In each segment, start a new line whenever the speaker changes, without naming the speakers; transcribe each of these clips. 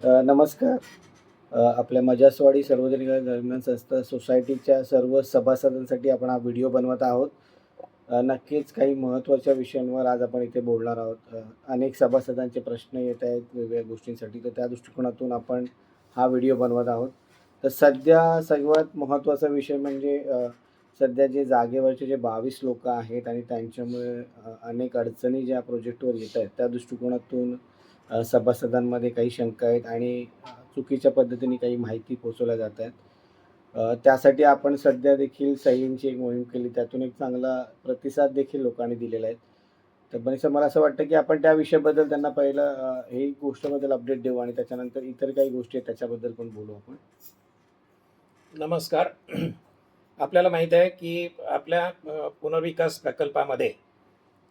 नमस्कार. आपल्या मजासवाडी सार्वजनिक गणना संस्था सोसायटीच्या सर्व सभासदांसाठी आपण हा व्हिडिओ बनवत आहोत. नक्कीच काही महत्त्वाच्या विषयांवर आज आपण इथे बोलणार आहोत. अनेक सभासदांचे प्रश्न येत आहेत वेगवेगळ्या गोष्टींसाठी, तर त्या दृष्टिकोनातून आपण हा व्हिडिओ बनवत आहोत. तर सध्या सर्वात महत्त्वाचा विषय म्हणजे सध्या जे जागेवरचे जे 22 लोकं आहेत आणि त्यांच्यामुळे अनेक अडचणी ज्या प्रोजेक्टवर येत आहेत, त्या दृष्टिकोनातून सभासदांमध्ये काही शंका आहेत आणि चुकीच्या पद्धतीने काही माहिती पोहोचवल्या जात आहेत. त्यासाठी आपण सध्या देखील सहींची एक मोहीम केली. त्यातून एक चांगला प्रतिसाद देखील लोकांनी दिलेला आहे. तर बरेचसं मला असं वाटतं, की आपण त्या विषयाबद्दल त्यांना पहिलं ही गोष्टबद्दल अपडेट देऊ आणि त्याच्यानंतर इतर काही गोष्टी आहेत त्याच्याबद्दल पण बोलू आपण.
नमस्कार. आपल्याला माहीत आहे की आपल्या पुनर्विकास प्रकल्पामध्ये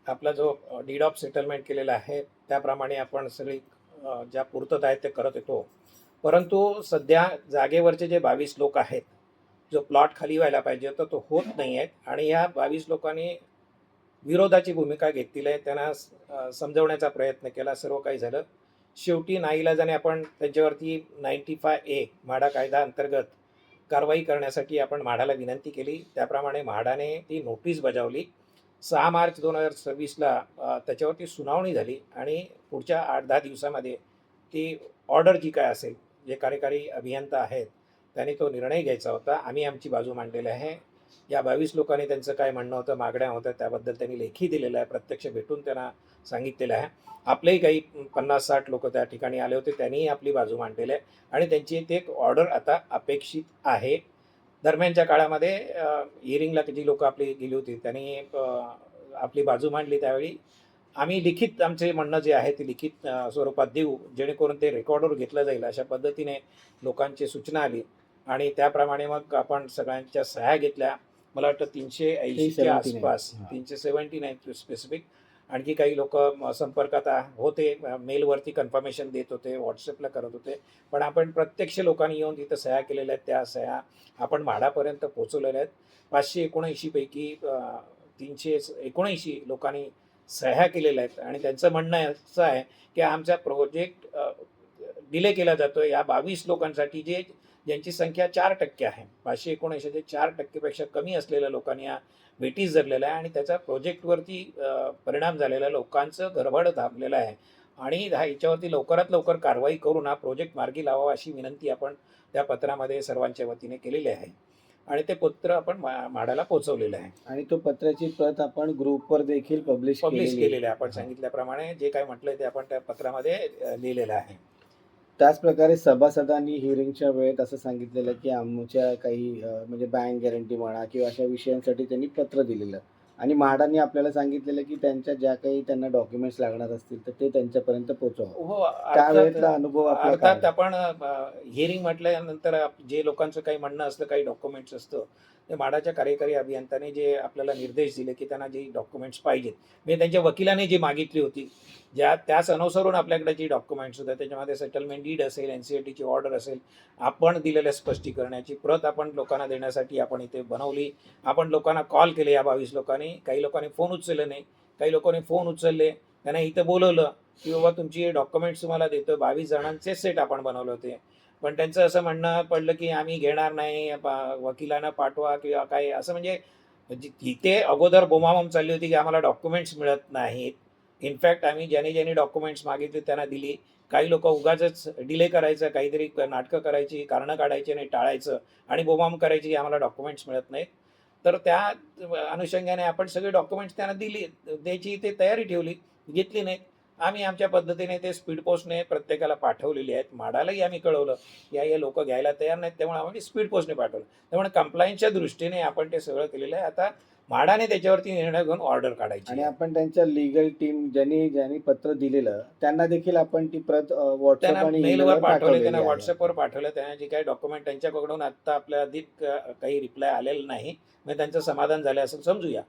आपला जो डीड ऑफ सेटलमेंट केलेला आहे त्याप्रमाणे आपण सगळी ज्या पूर्तता आहेत ते करत येतो. परंतु सध्या जागेवरचे जे 22 लोक आहेत, जो प्लॉट खाली व्हायला पाहिजे तर तो होत नाही आहे आणि या 22 लोकांनी विरोधाची भूमिका घेतलेली आहे. त्यांना समजवण्याचा प्रयत्न केला, सर्व काही झालं. शेवटी नाईलाजाने आपण त्यांच्यावरती 95A म्हाडा कायदा अंतर्गत कारवाई करण्यासाठी आपण म्हाडाला विनंती केली. त्याप्रमाणे म्हाडाने ती नोटीस बजावली. 6 मार्च 2026ला त्याच्यावरती सुनावणी झाली आणि पुढच्या 8-10 दिवसामध्ये ती ऑर्डर जी काय असेल, जे कार्यकारी अभियंता आहेत त्यांनी तो निर्णय घ्यायचा होता. आम्ही आमची बाजू मांडलेली आहे. या 22 लोकांनी त्यांचं काय म्हणणं होतं, मागण्या होत्या, त्याबद्दल त्यांनी लेखी दिलेलं आहे. प्रत्यक्ष भेटून त्यांना सांगितलेलं आहे. आपलेही काही 50-60 लोक त्या ठिकाणी आले होते, त्यांनीही आपली बाजू मांडलेली आहे आणि त्यांची ते एक ऑर्डर आता अपेक्षित आहे. दरम्यानच्या काळामध्ये हिअरिंगला जी लोकं आपली गेली होती त्यांनी आपली बाजू मांडली. त्यावेळी आम्ही लिखित आमचे म्हणणं जे आहे ते लिखित स्वरूपात देऊ, जेणेकरून ते रेकॉर्डवर घेतलं जाईल अशा पद्धतीने लोकांची सूचना आली आणि त्याप्रमाणे मग आपण सगळ्यांच्या सह्या घेतल्या. मला वाटतं 380च्या आसपास, 379 स्पेसिफिक. आणखी काही लोक संपर्कात होते, मेलवरती कन्फर्मेशन देत होते, व्हॉट्सअपला करत होते. पण आपण प्रत्यक्ष लोकांनी येऊन तिथं सह्या केलेल्या आहेत. त्या सह्या आपण म्हाडापर्यंत पोहोचवलेल्या आहेत. 579 पैकी 379 लोकांनी सह्या केलेल्या आहेत आणि त्यांचं म्हणणं असं आहे की आमचा प्रोजेक्ट डिले केला जातो या 22 लोकांसाठी ज्यांची संख्या 4% आहे. 579 ते 4%पेक्षा कमी असलेल्या लोकांनी या वेटीस धरलेला आहे आणि त्याचा प्रोजेक्टवरती परिणाम झालेला, लोकांचं घरभाडं थांबलेलं आहे आणि याच्यावरती लवकरात लवकर कारवाई करून हा प्रोजेक्ट मार्गी लावावा अशी विनंती आपण त्या पत्रामध्ये सर्वांच्या वतीने केलेली आहे आणि ते पत्र आपण म्हाडाला पोहोचवलेलं आहे
आणि तो पत्राची प्रत आपण ग्रुपवर देखील पब्लिश
केलेलं आहे. आपण सांगितल्याप्रमाणे जे काय म्हटलंय ते आपण त्या पत्रामध्ये लिहिलेलं आहे.
त्याचप्रकारे सभासदांनी हिअरिंगच्या वेळेत असं सांगितलेलं की आमच्या काही म्हणजे बँक गॅरंटी म्हणा किंवा अशा विषयांसाठी त्यांनी पत्र दिलेलं आणि म्हाडाने आपल्याला सांगितलेलं की त्यांच्या ज्या काही त्यांना डॉक्युमेंट्स लागणार असतील तर ते त्यांच्यापर्यंत पोहोचवा.
हो,
त्यावेळेतला अनुभव
अर्थात आपण हिअरिंग म्हटल्यानंतर जे लोकांचं काही म्हणणं असतं, काही डॉक्युमेंट्स असतं, ते म्हाडाच्या कार्यकारी अभियंत्याने जे आपल्याला निर्देश दिले की त्यांना जे डॉक्युमेंट्स पाहिजेत, म्हणजे त्यांच्या वकिलाने जी मागितली होती, त्याच अनुसरून आपल्याकडे जी डॉक्युमेंट्स होत्या त्याच्यामध्ये सेटलमेंट डीड असेल, NCLTची ऑर्डर असेल, आपण दिलेल्या स्पष्टीकरणाची प्रत आपण लोकांना देण्यासाठी आपण इथे बनवली. आपण लोकांना कॉल केले, या 22 लोकांनी. काही लोकांनी फोन उचलले नाही, काही लोकांनी फोन उचलले, त्यांना इथं बोलवलं की बाबा तुमची डॉक्युमेंट्स तुम्हाला देतो. 22 जणांचे सेट आपण बनवले होते. पण त्यांचं असं म्हणणं पडलं की आम्ही घेणार नाही, वकिलांना पाठवा किंवा काय असं. म्हणजे तिथे अगोदर बोमाबोम चालली होती की आम्हाला डॉक्युमेंट्स मिळत नाहीत. इनफॅक्ट आम्ही ज्यांनी डॉक्युमेंट्स मागितले त्यांना दिली. काही लोक उगाचच डिले करायचं, काहीतरी नाटकं करायची, कारणं काढायची नाही, टाळायचं आणि बोमाम करायची की आम्हाला डॉक्युमेंट्स मिळत नाहीत. तर त्या अनुषंगाने आपण सगळे डॉक्युमेंट्स त्यांना द्यायची ते तयारी ठेवली, घेतली नाहीत. आम्ही आमच्या पद्धतीने ते स्पीड पोस्टने प्रत्येकाला पाठवलेली आहेत. म्हाडालाही आम्ही कळवलं या लोक घ्यायला तयार नाहीत, त्यामुळे आम्ही स्पीड पोस्टने पाठवलं. त्यामुळे कंप्लायन्सच्या दृष्टीने आपण ते सगळं केलेलं आहे. आता म्हाडाने त्याच्यावरती निर्णय घेऊन ऑर्डर काढायची
आणि आपण त्यांच्या लीगल टीम ज्यांनी पत्र दिलेलं त्यांना देखील आपण ती प्रत व्हॉट्सअप आणि
मेलवर पाठवले, त्यांना व्हॉट्सअपवर पाठवलं. त्यांना जे काही डॉक्युमेंट त्यांच्याकडून आत्ता आपल्या अधिक काही रिप्लाय आलेलं नाही, म्हणजे त्यांचं समाधान झालं असं समजूया.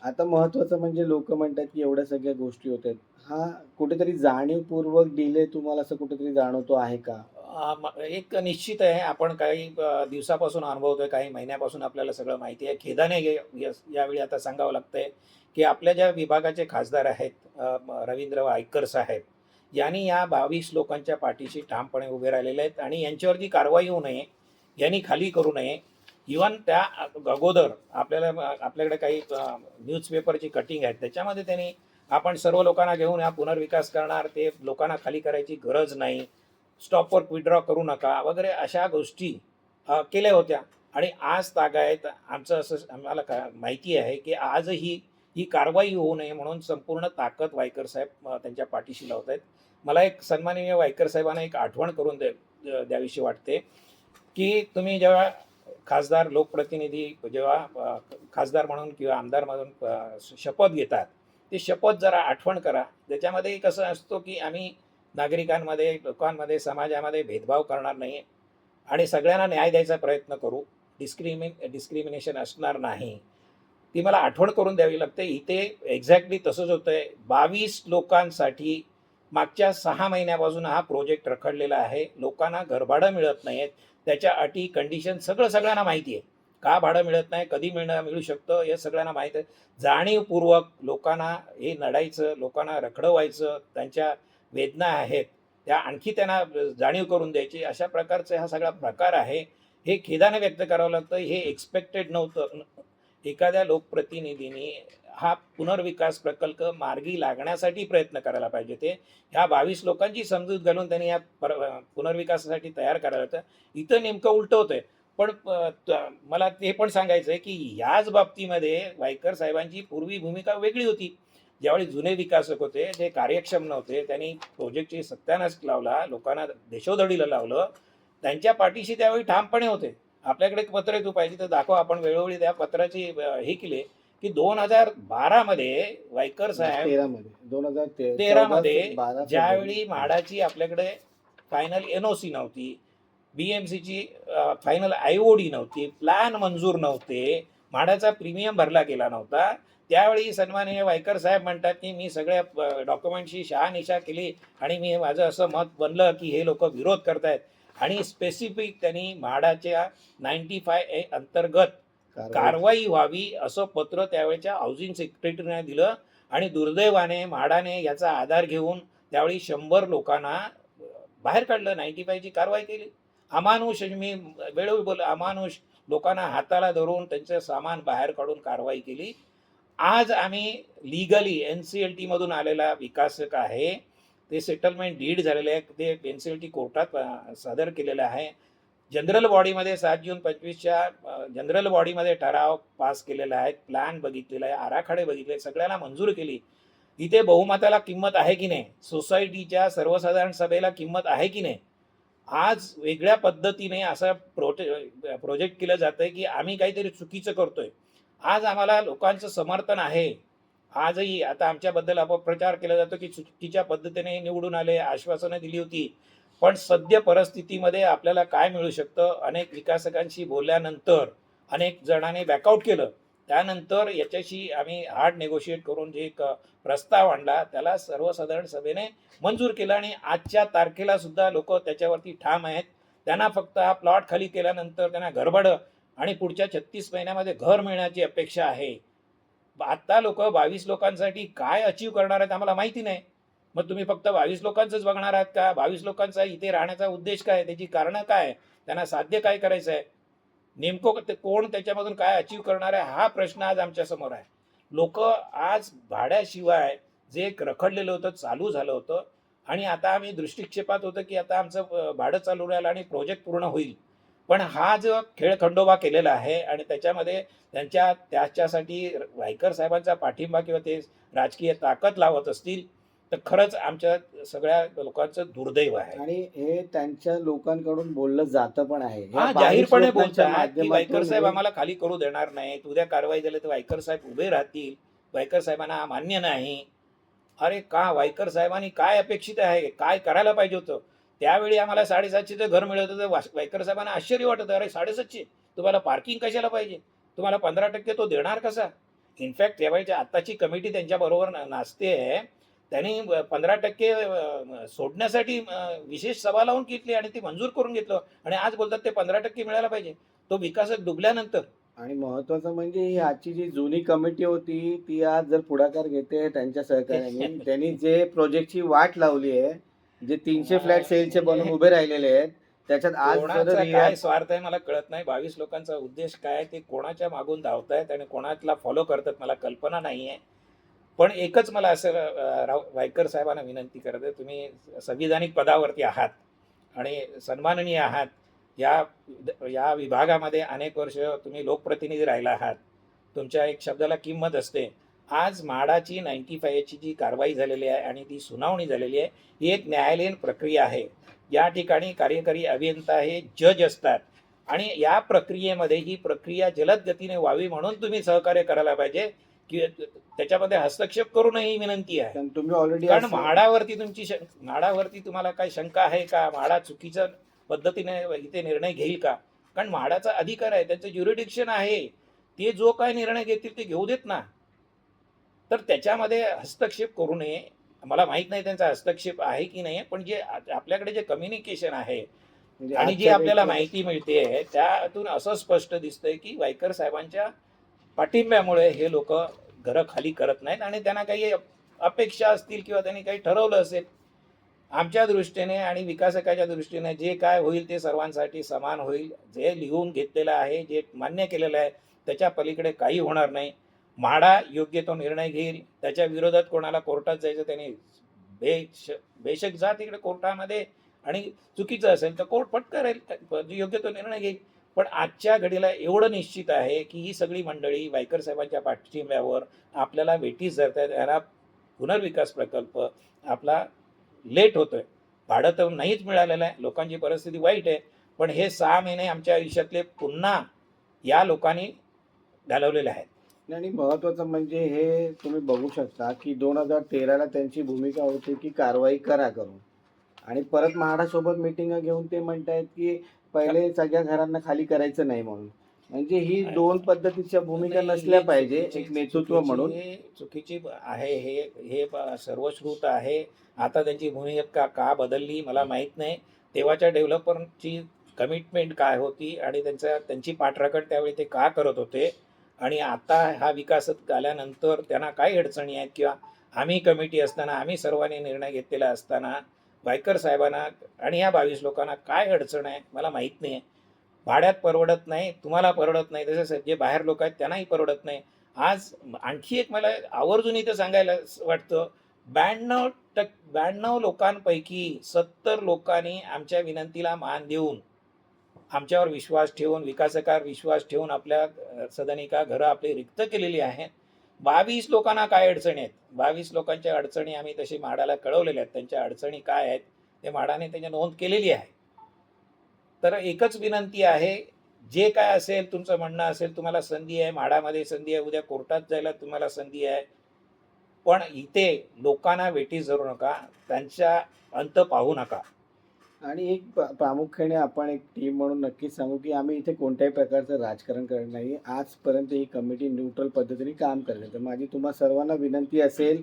आता महत्त्वाचं म्हणजे लोक म्हणतात की एवढ्या सगळ्या गोष्टी होतात, हा कुठेतरी जाणीवपूर्वक डिले तुम्हाला असं कुठेतरी जाणवतो आहे का?
एक निश्चित आहे. आपण काही दिवसापासून अनुभवतोय, काही महिन्यापासून आपल्याला सगळं माहिती आहे. खेदाने यावेळी आता सांगावं लागतंय की आपल्या ज्या विभागाचे खासदार आहेत, रवींद्र वायकर साहेब, यांनी या 22 लोकांच्या पाठीशी ठामपणे उभे राहिलेले आहेत आणि यांच्यावरती कारवाई होऊ नये, यांनी खाली करू नये. इव्हन त्या अगोदर आपल्याकडे काही न्यूजपेपरची कटिंग आहेत, त्याच्यामध्ये त्यांनी आपण सर्व लोकांना घेऊन हा पुनर्विकास करणार, ते लोकांना खाली करायची गरज नाही, स्टॉपवर विड्रॉ करू नका वगैरे अशा गोष्टी केल्या होत्या. आणि आज तागायत आमचं असं आम्हाला माहिती आहे की आजही ही कारवाई होऊ नये म्हणून संपूर्ण ताकद वायकर साहेब त्यांच्या पाठीशी लावत आहेत. मला एक सन्माननीय वायकर साहेबांना एक आठवण करून द्यावीशी वाटते की तुम्ही जेव्हा खासदार लोकप्रतिनिधी जेव्हा खासदार म्हणून किंवा आमदार म्हणून शपथ घेतात, ते शपथ जरा आठवण करा. त्याच्यामध्ये कसं असतो की आम्ही नागरिकांमध्ये, लोकांमध्ये, समाजामध्ये भेदभाव करणार नाही आणि सगळ्यांना न्याय द्यायचा प्रयत्न करू. डिस्क्रिमिनेशन असणार नाही, ती मला आठवण करून द्यावी लागते. इथे एक्झॅक्टली तसंच होतं आहे. 22 लोकांसाठी मागच्या 6 महिन्यापासून हा प्रोजेक्ट रखडलेला आहे. लोकांना घरभाडं मिळत नाही आहेत. त्याच्या अटी, कंडिशन सगळ्यांना माहिती आहे. का भाडं मिळत नाही, कधी मिळू शकतं, हे सगळ्यांना माहीत आहे. जाणीवपूर्वक लोकांना हे लढायचं, लोकांना रखडवायचं, त्यांच्या वेदना आहेत त्या आणखी त्यांना जाणीव करून द्यायची, अशा प्रकारचा हा सगळा प्रकार आहे. हे खेदाने व्यक्त करावं लागतं. हे एक्सपेक्टेड नव्हतं. एखाद्या लोकप्रतिनिधींनी हा पुनर्विकास प्रकल्प मार्गी लागण्यासाठी प्रयत्न करायला पाहिजे. ते ह्या 22 लोकांची समजूत घालून त्यांनी या पुनर्विकासासाठी तयार करायला होतं. इथं नेमकं उलटं होतंय. पण मला ते पण सांगायचं आहे की याच बाबतीमध्ये वायकर साहेबांची पूर्वी भूमिका वेगळी होती. ज्यावेळी जुने विकासक होते ते कार्यक्षम नव्हते, त्यांनी प्रोजेक्टची सत्यानाश लावला, लोकांना देशोधडीला लावलं, त्यांच्या पाठीशी त्यावेळी ठामपणे होते. आपल्याकडे एक पत्र आहे, तू पाहिजे तर दाखव. आपण वेळोवेळी त्या पत्राची हे केले की 2012 मध्ये वायकर साहेब 2013 मध्ये ज्यावेळी म्हाडाची आपल्याकडे फायनल NOC नव्हती, BMCची फायनल IOD नव्हती, प्लॅन मंजूर नव्हते, म्हाडाचा प्रीमियम भरला गेला नव्हता, त्यावेळी सन्माननीय वायकर साहेब म्हणतात की मी सगळ्या डॉक्युमेंटची शहानिशा केली आणि मी माझं असं मत बनलं की हे लोक विरोध करतायत आणि स्पेसिफिक त्यांनी म्हाडाच्या 95A अंतर्गत कारवाई व्हावी असं पत्र त्यावेळेच्या हाऊसिंग सेक्रेटरीने दिलं. आणि दुर्दैवाने म्हाडाने याचा आधार घेऊन त्यावेळी 100 लोकांना बाहेर काढलं, 95ची कारवाई केली. अमानुष, मी वेळोवेळी बोल, अमानुष लोकांना हाताला धरून त्यांचं सामान बाहेर काढून कारवाई केली. आज आम्ही लिगली NCLT मधून आलेला विकासक आहे, ते सेटलमेंट डीड झालेले आहे, ते NCLT कोर्टात सादर केलेलं आहे. जनरल बॉडीमध्ये 7 जून 25च्या जनरल बॉडीमध्ये ठराव पास केलेला आहे, प्लॅन बघितलेला आहे, आराखडे बघितले, सगळ्यांना मंजूर केली. इथे बहुमताला किंमत आहे की नाही, सोसायटीच्या सर्वसाधारण सभेला किंमत आहे की नाही. आज वेगळ्या पद्धतीने असं प्रोजेक्ट केलं जातं आहे की आम्ही काहीतरी चुकीचं करतोय. आज आम्हाला लोकांचं समर्थन आहे. आजही आता आमच्याबद्दल अपप्रचार केला जातो की चुकीच्या पद्धतीने निवडून आले, आश्वासनं दिली होती. पण सद्य परिस्थितीमध्ये आपल्याला काय मिळू शकतं, अनेक विकासकांशी बोलल्यानंतर अनेक जणांनी बॅकआउट केलं, त्यानंतर याच्याशी आम्ही हार्ड नेगोशिएट करून जे एक प्रस्ताव आणला त्याला सर्वसाधारण सभेने मंजूर केलं आणि आजच्या तारखेला सुद्धा लोक त्याच्यावरती ठाम आहेत. त्यांना फक्त हा प्लॉट खाली केल्यानंतर त्यांना घरभाडं आणि पुढच्या 36 महिन्यामध्ये घर मिळण्याची अपेक्षा आहे. आता लोक 22 लोकांसाठी काय अचीव करणार आहेत आम्हाला माहिती नाही. मग तुम्ही फक्त 22 लोकांचंच बघणार आहात का? 22 लोकांचा इथे राहण्याचा उद्देश काय, त्याची कारणं काय, त्यांना साध्य काय करायचं आहे, नेमकं ते कोण त्याच्यामधून काय अचीव करणार आहे, हा प्रश्न आज आमच्या समोर आहे. लोक आज भाड्याशिवाय जे एक रखडलेलं होतं, चालू झालं होतं आणि आता आम्ही दृष्टिक्षेपात होतं की आता आमचं भाडं चालू राहिलं आणि प्रोजेक्ट पूर्ण होईल. पण हा जो खेळ खंडोबा केलेला आहे आणि त्याच्यामध्ये त्याच्यासाठी वायकर साहेबांचा पाठिंबा किंवा ते राजकीय ताकद लावत असतील तर खरंच आमच्या सगळ्या लोकांचं दुर्दैव आहे.
आणि हे त्यांच्या लोकांकडून बोललं जातं पण आहे.
हा, जाहीरपणे बोलतात की वायकर साहेब आम्हाला खाली करू देणार नाहीत, उद्या कारवाई झाली तर वायकर साहेब उभे राहतील, वायकर साहेबांना हा मान्य नाही. अरे का, वायकर साहेबांनी काय अपेक्षित आहे, काय करायला पाहिजे होतं? त्यावेळी आम्हाला 750चं घर मिळत होतं, वायकर साहेबांना आश्चर्य वाटत होतं, अरे 750 तुम्हाला पार्किंग कशाला पाहिजे, तुम्हाला 15% तो देणार कसा? इनफॅक्ट त्यावेळेच्या आत्ताची कमिटी त्यांच्याबरोबर नाचते आहे, त्यांनी 15% सोडण्यासाठी विशेष सभा लावून घेतली आणि ती मंजूर करून घेतलं आणि आज बोलतात ते 15% मिळायला पाहिजे, तो विकासक डुबल्यानंतर.
आणि महत्वाचं म्हणजे ही आजची जी जुनी कमिटी होती ती आज जर पुढाकार घेते त्यांच्या सहकार्याने त्यांनी जे प्रोजेक्टची वाट लावली आहे जे 300 फ्लॅट सेलचे बनून उभे राहिलेले आहेत त्याच्यात आज
कोणाचा काय स्वार्थ आहे मला कळत नाही. 22 लोकांचा उद्देश काय, ते कोणाच्या मागून धावतायत आणि कोणाला फॉलो करतात मला कल्पना नाहीये. पण एकच मला असं वायकर साहेबांना विनंती करत आहे, तुम्ही संविधानिक पदावरती आहात आणि सन्माननीय आहात. या या विभागामध्ये अनेक वर्ष तुम्ही लोकप्रतिनिधी राहिला आहात. तुमच्या एक शब्दाला किंमत असते. आज म्हाडाची 95ची जी कारवाई झालेली आहे आणि ती सुनावणी झालेली आहे, ही एक न्यायालयीन प्रक्रिया आहे. या ठिकाणी कार्यकारी अभियंता हे जज असतात आणि या प्रक्रियेमध्ये ही प्रक्रिया जलद गतीने व्हावी म्हणून तुम्ही सहकार्य करायला पाहिजे, की त्याच्यामध्ये हस्तक्षेप करू नये ही विनंती आहे.
तुम्ही ऑलरेडी
कारण म्हाडावरती तुम्हाला काही शंका आहे का? म्हाडा चुकीच्या पद्धतीने इथे निर्णय घेईल का? कारण म्हाडाचा अधिकार आहे, त्यांचं ज्युरिडिक्शन आहे. ते जो काय निर्णय घेतील ते घेऊ देत ना. तर त्याच्यामध्ये हस्तक्षेप करू नये. मला माहित नाही त्यांचा हस्तक्षेप आहे की नाही, पण जे आपल्याकडे जे कम्युनिकेशन आहे आणि जी आपल्याला माहिती मिळते त्यातून असं स्पष्ट दिसतंय की वायकर साहेबांच्या पाठिंब्यामुळे हे लोक घरं खाली करत नाहीत आणि त्यांना काही अपेक्षा असतील किंवा त्यांनी काही ठरवलं असेल. आमच्या दृष्टीने आणि विकासकाच्या दृष्टीने जे काय होईल ते सर्वांसाठी समान होईल. जे लिहून घेतलेलं आहे, जे मान्य केलेलं आहे, त्याच्या पलीकडे काही होणार नाही. म्हाडा योग्य तो निर्णय घेईल. त्याच्या विरोधात कोणाला कोर्टात जायचं त्याने बेशक जा तिकडे कोर्टामध्ये, आणि चुकीचं असेल तर कोर्ट फटकारेल, योग्य तो निर्णय घेईल. पण आजच्या घडीला एवढं निश्चित आहे की ही सगळी मंडळी वायकर साहेबांच्या पाठिंब्यावर आपल्याला वेठीस धरतायत. याला पुनर्विकास प्रकल्प आपला लेट होतोय. भाडं तर नाहीच मिळालेलं आहे, लोकांची परिस्थिती वाईट आहे. पण हे 6 महिने आमच्या आयुष्यातले पुन्हा या लोकांनी घालवलेले आहेत.
आणि महत्त्वाचं म्हणजे हे तुम्ही बघू शकता की 2013ला त्यांची भूमिका होती की कारवाई करून, आणि परत म्हाडासोबत मिटिंग घेऊन ते म्हणतायत की पहिले सगळ्या घरांना खाली करायचं नाही म्हणून. म्हणजे ही 2 पद्धतीच्या भूमिका नसल्या पाहिजे एक नेतृत्व म्हणून.
चुकीची आहे हे सर्वश्रुत आहे. आता त्यांची भूमिका का बदलली मला माहीत नाही. तेव्हाच्या डेव्हलपरची कमिटमेंट काय होती आणि त्यांची पाठराखण त्यावेळी ते का करत होते, आणि आता हा विकास आल्यानंतर त्यांना काय अडचणी आहेत, किंवा आम्ही कमिटी असताना आम्ही सर्वांनी निर्णय घेतलेला असताना वायकर साहेबांना आणि या 22 लोकांना काय अडचण आहे मला माहीत नाही आहे. भाड्यात परवडत नाही, तुम्हाला परवडत नाही, तसेच जे बाहेर लोक आहेत त्यांनाही परवडत नाही. आज आणखी एक मला आवर्जून इथं सांगायला वाटतं, 92 लोकांपैकी 70 लोकांनी आमच्या विनंतीला मान देऊन, आमच्यावर विश्वास ठेवून, विकासकार विश्वास ठेवून आपल्या सदनिका घरं आपली रिक्त केलेली आहेत. 22 लोकांना काय अडचणी आहेत, 22 लोकांच्या अडचणी आम्ही तशी म्हाडाला कळवलेल्या आहेत. त्यांच्या अडचणी काय आहेत ते म्हाडाने त्याची नोंद केलेली आहे. तर एकच विनंती आहे, जे काय असेल तुमचं म्हणणं असेल, तुम्हाला संधी आहे, म्हाडामध्ये संधी आहे, उद्या कोर्टात जायला तुम्हाला संधी आहे, पण इथे लोकांना वेठीस धरू नका, त्यांचा अंत पाहू नका.
आणि एक प्रामुख्याने आपण एक टीम म्हणून नक्कीच सांगू की आम्ही इथे कोणत्याही प्रकारचं राजकारण करत नाही. आजपर्यंत ही कमिटी न्यूट्रल पद्धतीने काम करते. तर माझी तुम्हा सर्वांना विनंती असेल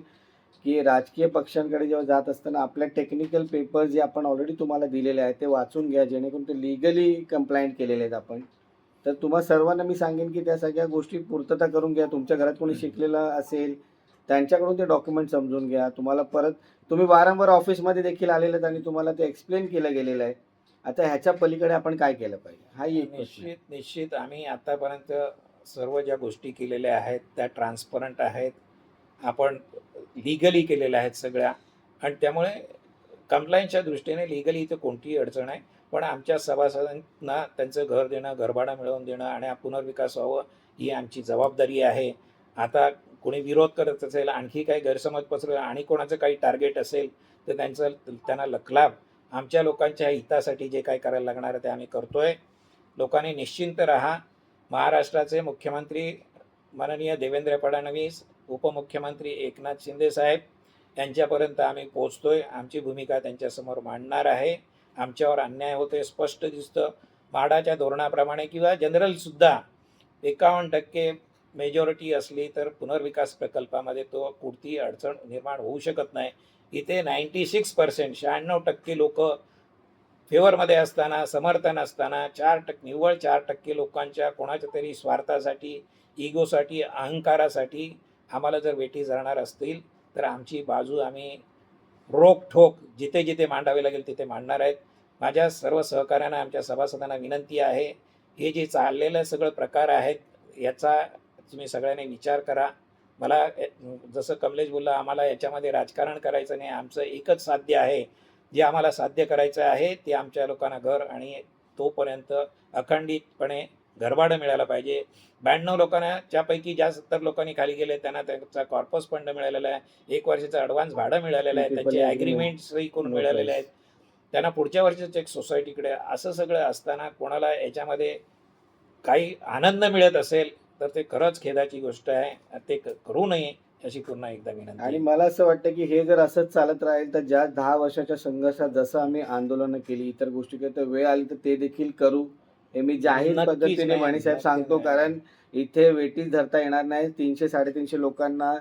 की राजकीय पक्षांकडे जेव्हा जात असताना आपल्या टेक्निकल पेपर जे आपण ऑलरेडी तुम्हाला दिलेले आहेत ते वाचून घ्या, जेणेकरून ते लिगली कंप्लायंट केलेले आहेत आपण. तर तुम्हा सर्वांना मी सांगेन की त्या सगळ्या गोष्टी पूर्तता करून घ्या. तुमच्या घरात कोणी शिकलेलं असेल त्यांच्याकडून ते डॉक्युमेंट समजून घ्या. तुम्हाला परत तुम्ही वारंवार ऑफिसमध्ये देखील आलेले आहेत आणि तुम्हाला ते एक्सप्लेन केलं गेलेलं आहे. आता ह्याच्या पलीकडे आपण काय केलं पाहिजे हाही एक प्रश्न आहे.
निश्चित आम्ही आतापर्यंत सर्व ज्या गोष्टी केलेल्या आहेत त्या ट्रान्सपरंट आहेत. आपण लिगली केलेल्या आहेत सगळ्या, आणि त्यामुळे कंप्लायन्सच्या दृष्टीने लिगली इथे कोणतीही अडचण आहे. पण आमच्या सभासदांना त्यांचं घर देणं, घरभाडं मिळवून देणं आणि पुनर्विकास व्हावं ही आमची जबाबदारी आहे. आता कोणी विरोध करत असेल, आणखी काही गैरसमज पसरला आणि कोणाचं काही टार्गेट असेल तर त्यांना लखलाभ आमच्या लोकांच्या हितासाठी जे काय करायला लागणार आहे ते आम्ही करतोय. लोकांनी निश्चिंत राहा. महाराष्ट्राचे मुख्यमंत्री माननीय देवेंद्र फडणवीस, उपमुख्यमंत्री एकनाथ शिंदे साहेब यांच्यापर्यंत आम्ही पोहोचतोय. आमची भूमिका त्यांच्यासमोर मांडणार आहे. आमच्यावर अन्याय होते स्पष्ट दिसतं. म्हाडाच्या धोरणाप्रमाणे किंवा जनरलसुद्धा 51% मेजॉरिटी असली तर पुनर्विकास प्रकल्पामध्ये तो कोणतीही अडचण निर्माण होऊ शकत नाही. इथे 96% 96% लोक फेवरमध्ये असताना, समर्थन असताना, निव्वळ 4% लोकांच्या कोणाच्या तरी स्वार्थासाठी, इगोसाठी, अहंकारासाठी आम्हाला जर वेठी धरणार असतील तर आमची बाजू आम्ही रोखठोक जिथे जिथे मांडावे लागेल तिथे मांडणार आहेत. माझ्या सर्व सहकाऱ्यांना, आमच्या सभासदांना विनंती आहे, हे जे चाललेलं सगळं प्रकार आहेत याचा तुम्ही सगळ्यांनी विचार करा. मला जसं कमलेश बोलला, आम्हाला याच्यामध्ये राजकारण करायचं नाही. आमचं एकच साध्य आहे, जे आम्हाला साध्य करायचं आहे ते आमच्या लोकांना घर आणि तोपर्यंत अखंडितपणे घरभाडं मिळायला पाहिजे. 92 लोकांना त्यापैकी ज्या 70 लोकांनी खाली गेले त्यांना त्यांचा कॉर्पस फंड मिळालेला आहे, 1 वर्षाचं ॲडव्हान्स भाडं मिळालेलं आहे, त्यांचे ॲग्रीमेंट्सही करून मिळालेले आहेत, त्यांना पुढच्या वर्षीचं चेक सोसायटीकडे. असं सगळं असताना कोणाला याच्यामध्ये काही आनंद मिळत असेल तर ते खरंच खेदाची गोष्ट आहे. ते करू नये अशी पुन्हा एकदा विनंती.
आणि मला असं वाटतं की हे जर असंच चालत राहील तर ज्या 10 वर्षाच्या संघर्षात जसं आम्ही आंदोलनं केली, इतर गोष्टी केल्या, तर वेळ आली तर ते देखील करू, हे मी जाहीर
नक्कीच
पद्धतीने
नाही,
वाणीसाहेब
नक्कीच
सांगतो.
नाही.
कारण इथे वेटीस धरता येणार नाही. 300-350 लोकांना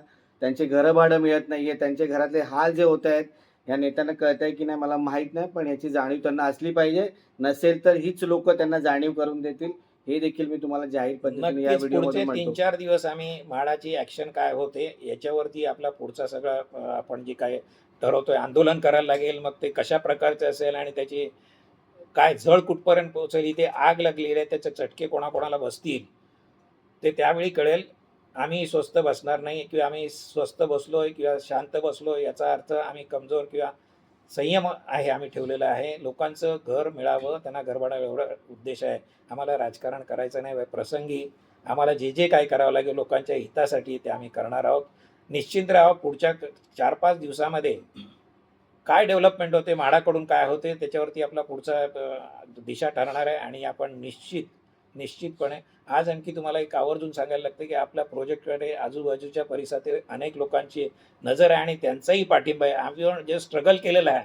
त्यांचे घरं भाडं मिळत नाहीये. त्यांचे घरातले हाल जे होत आहेत, या नेत्यांना कळत आहे की नाही मला माहीत नाही, पण ह्याची जाणीव त्यांना असली पाहिजे. नसेल तर हीच लोकं त्यांना जाणीव करून देतील. हे देखील मी तुम्हाला जाहीर पद्धतीने या
नक्कीच
व्हिडिओमधून
पुढचे
म्हणतो.
3-4 दिवस आम्ही म्हाडाची ॲक्शन काय होते याच्यावरती आपला पुढचा सगळा आपण जे काय ठरवतोय आंदोलन करायला लागेल. मग ते कशा प्रकारचं असेल आणि त्याची काय झळ कुठपर्यंत पोहोचेल, इथे आग लागलेली आहे, त्याचे चटके कोणाकोणाला बसतील ते त्यावेळी कळेल. आम्ही स्वस्थ बसणार नाही किंवा आम्ही स्वस्थ बसलोय किंवा शांत बसलोय याचा अर्थ आम्ही कमजोर किंवा संयम आहे आम्ही ठेवलेला आहे. लोकांचं घर मिळावं, त्यांना घरभाडा एवढा उद्देश आहे. आम्हाला राजकारण करायचं नाही. प्रसंगी आम्हाला जे जे काही करावं लागेल लोकांच्या हितासाठी ते आम्ही करणार आहोत. निश्चिंत राहा, पुढच्या 4-5 दिवसामध्ये काय डेव्हलपमेंट होते, म्हाडाकडून काय होते त्याच्यावरती आपला पुढचा दिशा ठरणार आहे. आणि आपण निश्चितपणे आज आणखी तुम्हाला एक आवर्जून सांगायला लागतं की आपल्या प्रोजेक्टकडे आजूबाजूच्या परिसरातील अनेक लोकांची नजर आहे आणि त्यांचाही पाठिंबा आहे. आम्ही जे स्ट्रगल केलेलं आहे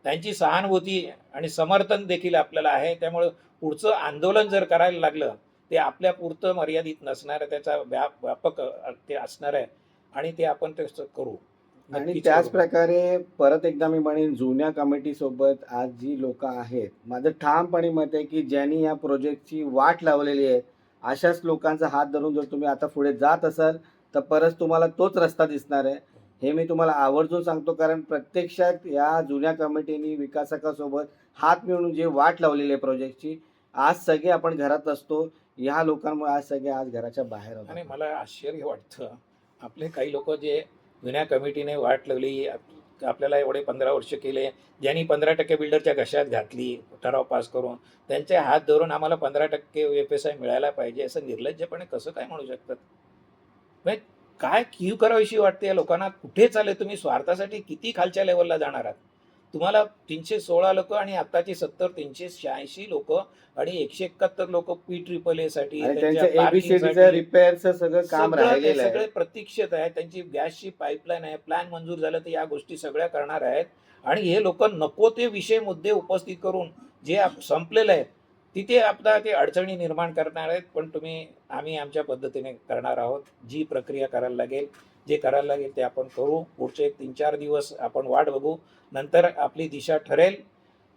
त्यांची सहानुभूती आणि समर्थन देखील आपल्याला आहे. त्यामुळं पुढचं आंदोलन जर करायला लागलं ते आपल्यापुरतं मर्यादित नसणार आहे, त्याचा व्यापक ते असणार आहे आणि ते आपण तसं करू.
आणि
नक्कीच
त्याच
करू.
प्रकारे परत एकदा मी म्हणेन, जुन्या कमिटीसोबत आज जी लोक आहेत, माझं ठामपणे मत आहे की ज्यांनी या प्रोजेक्टची वाट लावलेली आहे अशाच लोकांचा हात धरून जर तुम्ही आता पुढे जात असाल तर परत तुम्हाला तोच रस्ता दिसणार आहे. हे मी तुम्हाला आवर्जून सांगतो. कारण प्रत्यक्षात या जुन्या कमिटीनी विकासकासोबत हात मिळवून जे वाट लावलेली आहे प्रोजेक्टची, आज सगळे आपण घरात असतो. ह्या लोकांमुळे आज सगळे आज घराच्या बाहेर
आणि
आहोत.
मला आश्चर्य वाटतं, आपले काही लोक जे जुन्या कमिटीने वाट लावली, आपल्याला एवढे 15 वर्ष केले, ज्यांनी 15% बिल्डरच्या घशात घातली ठराव पास करून, त्यांचे हात धरून आम्हाला 15% FSI मिळायला पाहिजे असं निर्लज्जपणे कसं काय म्हणू शकतात? म्हणजे काय कीव करावीशी वाटते या लोकांना? कुठे चालले तुम्ही? स्वार्थासाठी किती खालच्या लेवलला जाणार आहात? तुम्हाला 316 लोक आणि आत्ताची 70 386 लोक आणि 171 लोक PAAA साठी,
आणि
त्यांच्या
त्यांच्या एबीसीडीचं
पार्किंगसाठी
रिपेअरचं सगळं काम
सगळं ते
राहिलेलं
सगळे
आहे.
प्रतीक्षेत आहे. त्यांची गॅसची पाईपलाईन आहे, प्लॅन मंजूर झालं तर या गोष्टी सगळ्या करणार आहेत. आणि हे लोक नको ते विषय मुद्दे उपस्थित करून जे संपलेले आहेत तिथे आपला ते अडचणी निर्माण करणार आहेत. पण आम्ही आमच्या पद्धतीने करणार आहोत. जी प्रक्रिया करायला लागेल, जे करायला लागेल ते आपण करू. पुढचे 3-4 दिवस आपण वाट बघू, नंतर आपली दिशा ठरेल.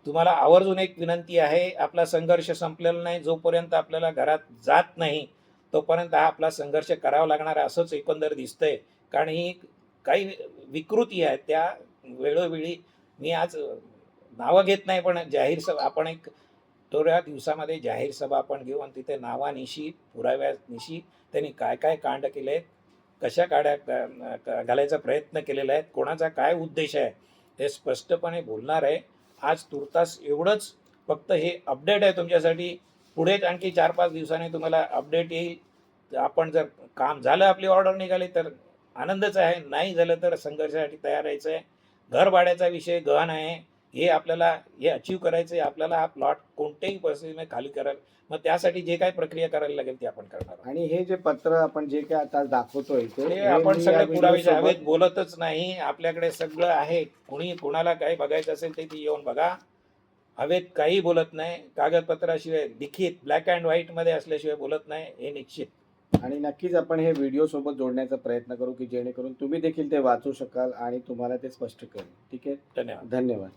तुम्हाला आवर्जून एक विनंती आहे, आपला संघर्ष संपलेला नाही. जोपर्यंत आपल्याला घरात जात नाही तोपर्यंत हा आपला संघर्ष करावा लागणार आहे असंच एकंदर दिसतंय. कारण ही काही विकृती आहेत त्या वेळोवेळी मी आज नावं घेत नाही, पण जाहीर सभा आपण एक थोड्या दिवसामध्ये जाहीर सभा आपण घेऊ आणि तिथे नावानिशी पुराव्यानिशी त्यांनी काय काय कांड केले आहेत, कशा काड्या घालायचा प्रयत्न केलेला आहे, कोणाचा काय उद्देश आहे हे स्पष्टपणे बोलणार आहे. आज तुर्तास एवढंच, फक्त हे अपडेट आहे तुमच्यासाठी. पुढे आणखी 4-5 दिवसांनी तुम्हाला अपडेट येईल. आपण जर काम झालं, आपली ऑर्डर निघाली तर आनंदच आहे, नाही झालं तर संघर्षासाठी तयार राहायचं आहे. घर भाड्याचा विषय गहन आहे, हे आपल्याला हे अचीव करायचं आहे. आपल्याला हा प्लॉट कोणत्याही परिस्थितीने खाली कराल, मग त्यासाठी जे काही प्रक्रिया करायला लागेल ते आपण करणार आहोत.
आणि हे जे पत्र आपण जे काय आता दाखवतोय
हे आपण
मी या
सगळे
व्हिडिओ
पुरावे
सोबत
हवेत बोलतच नाही, आपल्याकडे सगळं आहे. कोणाला काही बघायचं असेल ते येऊन बघा. हवेत काही बोलत नाही, कागदपत्राशिवाय लिखित ब्लॅक अँड व्हाईट मध्ये असल्याशिवाय बोलत नाही, हे निश्चित.
आणि नक्कीच आपण हे व्हिडिओ सोबत जोडण्याचा प्रयत्न करू की जेणेकरून तुम्ही देखील ते वाचू शकाल आणि तुम्हाला ते स्पष्ट करेल. ठीक आहे,
धन्यवाद.
धन्यवाद.